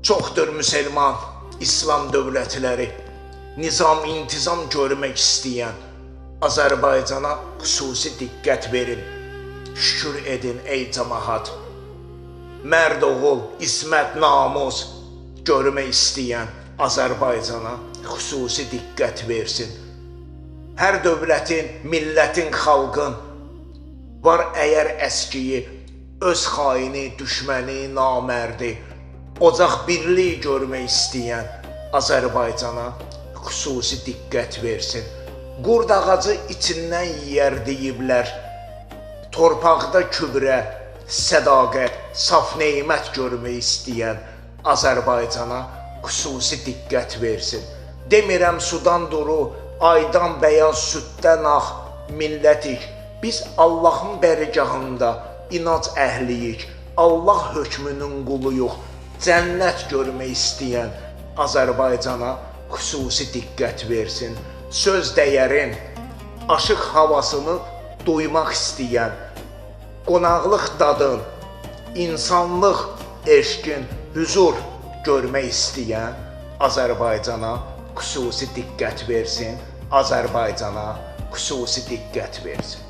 Çoxdur müsəlman, İslam dövlətləri, nizam-intizam görmək istəyən Azərbaycana xüsusi diqqət verin, şükür edin ey cəmaət. Mərd oğul, ismət, namus görmək istəyən Azərbaycana xüsusi diqqət versin. Hər dövlətin, millətin, xalqın var əgər əskiyi, öz xaini, düşməni, namərdi, ocaq birliyi görmək istəyən Azərbaycana xüsusi diqqət versin. Qurd ağacı içindən yeyər deyiblər, torpaqda kübrə, sədaqət, saf neymət görmək istəyən Azərbaycana xüsusi diqqət versin. Demirəm sudan duru, aydan bəyaz, süddən ağ millətik. Biz Allahın bərgahında inanc əhliyik, Allah hökmünün quluyuq. Cənnət görmək istəyən Azərbaycana xüsusi diqqət versin. Söz dəyərin, aşıq havasını duymaq istəyən, qonaqlıq dadın, insanlıq, eşqin, hüzur görmək istəyən Azərbaycana xüsusi diqqət versin, Azərbaycana xüsusi diqqət versin.